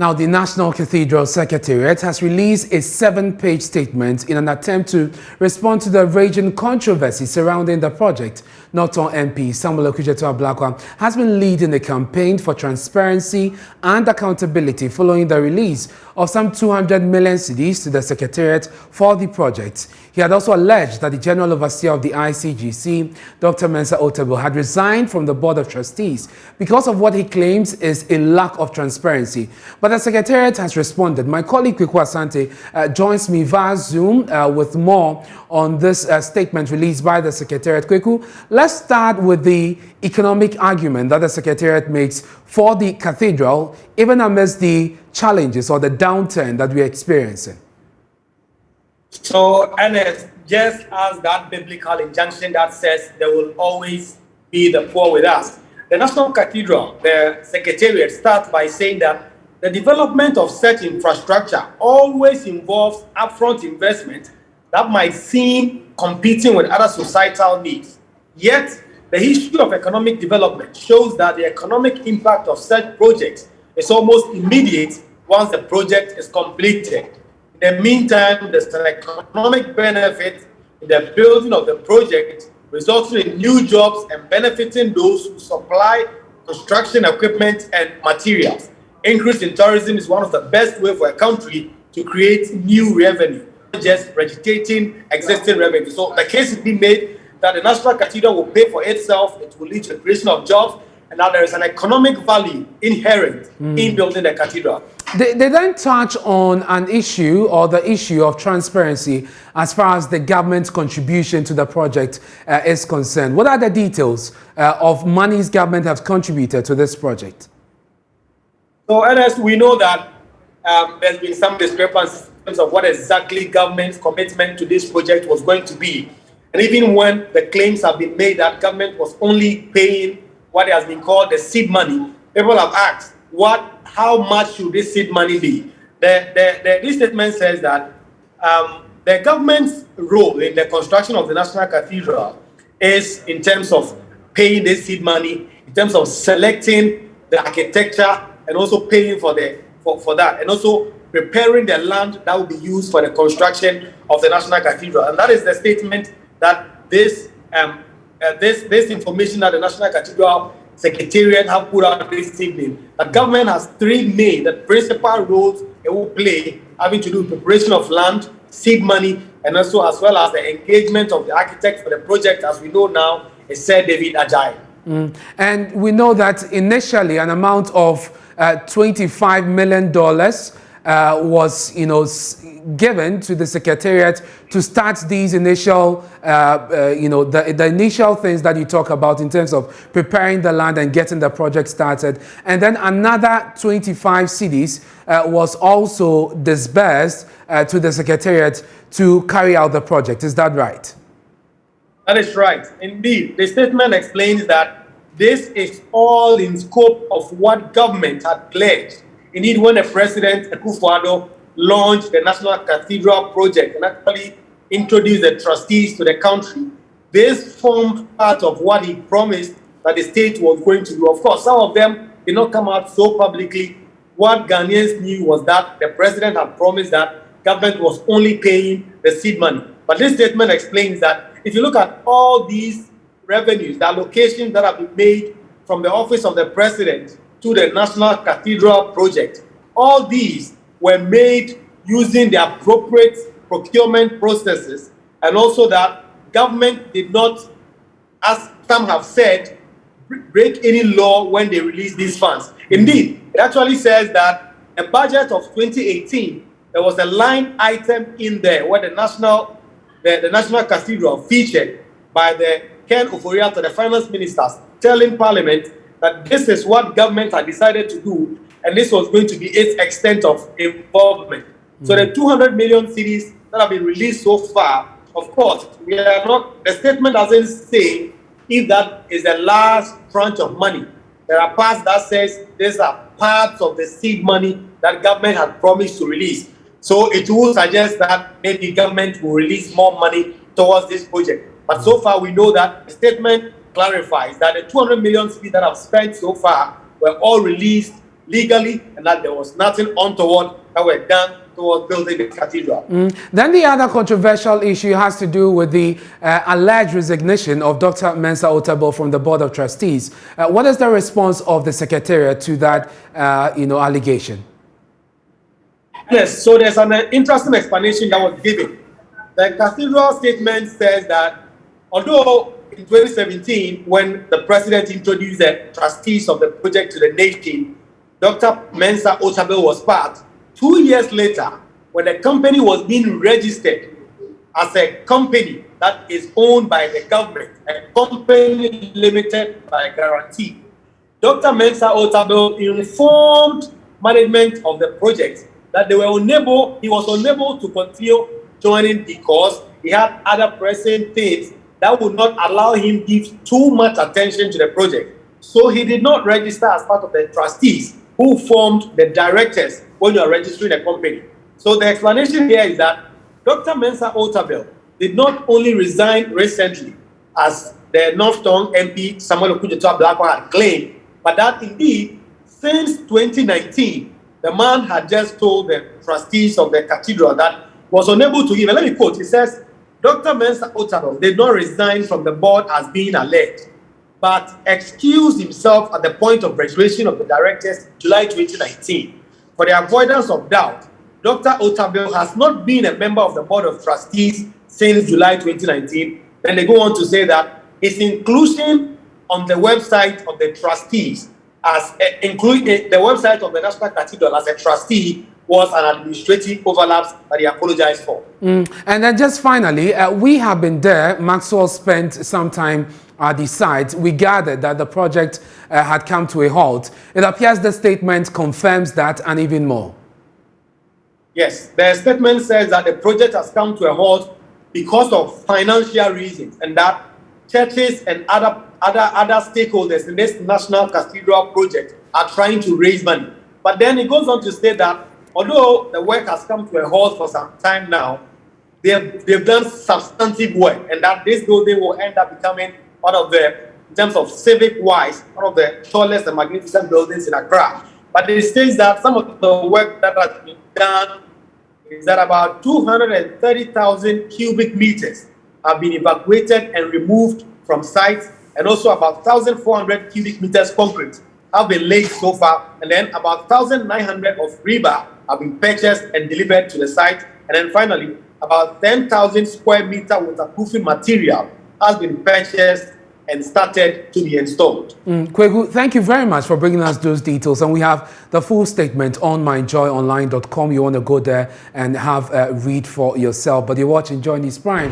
Now, the National Cathedral Secretariat has released a 7-page statement in an attempt to respond to the raging controversy surrounding the project. Norton MP Samuel Okudzeto-Ablakwa has been leading a campaign for transparency and accountability following the release of some 200 million cedis to the Secretariat for the project. He had also alleged that the General Overseer of the ICGC, Dr. Mensa Otebo, had resigned from the Board of Trustees because of what he claims is a lack of transparency. But the Secretariat has responded. My colleague Kweku Asante joins me via Zoom with more on this statement released by the Secretariat. Kweku, let's start with the economic argument that the Secretariat makes for the Cathedral, even amidst the challenges or the downturn that we're experiencing. So, Ernest, just as that biblical injunction that says there will always be the poor with us, the National Cathedral, the Secretariat, starts by saying that the development of such infrastructure always involves upfront investment that might seem competing with other societal needs. Yet, the history of economic development shows that the economic impact of such projects is almost immediate once the project is completed. In the meantime, there's an economic benefit in the building of the project, resulting in new jobs and benefiting those who supply construction equipment and materials. Increase in tourism is one of the best ways for a country to create new revenue, not just regurgitating existing revenue. So the case is being made that the National Cathedral will pay for itself, it will lead to the creation of jobs, and now there is an economic value inherent in building the cathedral. They then touch on an issue, or the issue of transparency as far as the government's contribution to the project is concerned. What are the details of monies government has contributed to this project? So, Ernest, we know that there's been some discrepancies in terms of what exactly government's commitment to this project was going to be. And even when the claims have been made that government was only paying what has been called the seed money, people have asked, how much should this seed money be? This statement says that the government's role in the construction of the National Cathedral is in terms of paying this seed money, in terms of selecting the architecture, and also paying for that, and also preparing the land that will be used for the construction of the National Cathedral. And that is the statement that this information that the National Cathedral Secretariat have put out this evening. The government has three main, the principal roles it will play, having to do with preparation of land, seed money, and also as well as the engagement of the architect for the project, as we know now, is Sir David Ajayi. And we know that initially an amount of $25 million was, given to the Secretariat to start these initial, the initial things that you talk about in terms of preparing the land and getting the project started. And then another 25 cedis was also disbursed to the Secretariat to carry out the project. Is that right? That is right. Indeed, the statement explains that this is all in scope of what government had pledged. Indeed, when the President, Akufo-Addo, launched the National Cathedral Project and actually introduced the trustees to the country, this formed part of what he promised that the state was going to do. Of course, some of them did not come out so publicly. What Ghanaians knew was that the President had promised that government was only paying the seed money. But this statement explains that if you look at all these revenues, the allocations that have been made from the office of the President to the National Cathedral Project, all these were made using the appropriate procurement processes, and also that government did not, as some have said, break any law when they release these funds. Indeed, it actually says that a budget of 2018, there was a line item in there where the National Cathedral featured by the Ken Ofori-Atta, the finance ministers, telling Parliament that this is what government had decided to do, and this was going to be its extent of involvement. So the 200 million cedis that have been released so far, of course, the statement doesn't say if that is the last tranche of money. There are parts that says these are parts of the seed money that government had promised to release. So it will suggest that maybe government will release more money towards this project. But so far, we know that the statement clarifies that the 200 million cedis that have spent so far were all released legally and that there was nothing untoward that were done towards building the cathedral. Then the other controversial issue has to do with the alleged resignation of Dr. Mensa Otabil from the Board of Trustees. What is the response of the Secretariat to that allegation? Yes, so there's an interesting explanation that was given. The cathedral statement says that although in 2017, when the president introduced the trustees of the project to the nation, Dr. Mensa Otabil was part. 2 years later, when the company was being registered as a company that is owned by the government, a company limited by guarantee, Dr. Mensa Otabil informed management of the project that he was unable to continue joining because he had other pressing things that would not allow him to give too much attention to the project. So he did not register as part of the trustees who formed the directors when you are registering a company. So the explanation here is that Dr. Mensa Otabil did not only resign recently, as the Northton MP Samuel Okudzeto-Ablakwa had claimed, but that indeed, since 2019, the man had just told the trustees of the cathedral that was unable to give. And let me quote, he says, Dr. Mensa Otabil did not resign from the board as being alleged, but excused himself at the point of registration of the directors in July 2019. For the avoidance of doubt, Dr. Otabil has not been a member of the Board of Trustees since July 2019. Then they go on to say that his inclusion on the website of the trustees, as including the website of the National Cathedral as a trustee, was an administrative overlap that he apologized for. And then just finally, we have been there. Maxwell spent some time at the site. We gathered that the project had come to a halt. It appears the statement confirms that and even more. Yes, the statement says that the project has come to a halt because of financial reasons and that churches and other stakeholders in this National Cathedral Project are trying to raise money. But then it goes on to state that although the work has come to a halt for some time now, they've done substantive work and that this building will end up becoming one of the, in terms of civic-wise, one of the tallest and magnificent buildings in Accra. But it states that some of the work that has been done is that about 230,000 cubic meters have been evacuated and removed from sites, and also about 1,400 cubic meters concrete have been laid so far, and then about 1,900 of rebar have been purchased and delivered to the site, and then finally about 10,000 square meter waterproofing material has been purchased and started to be installed. Kwegu, thank you very much for bringing us those details. And we have the full statement on myjoyonline.com. You want to go there and have a read for yourself. But you're watching Joy News Prime.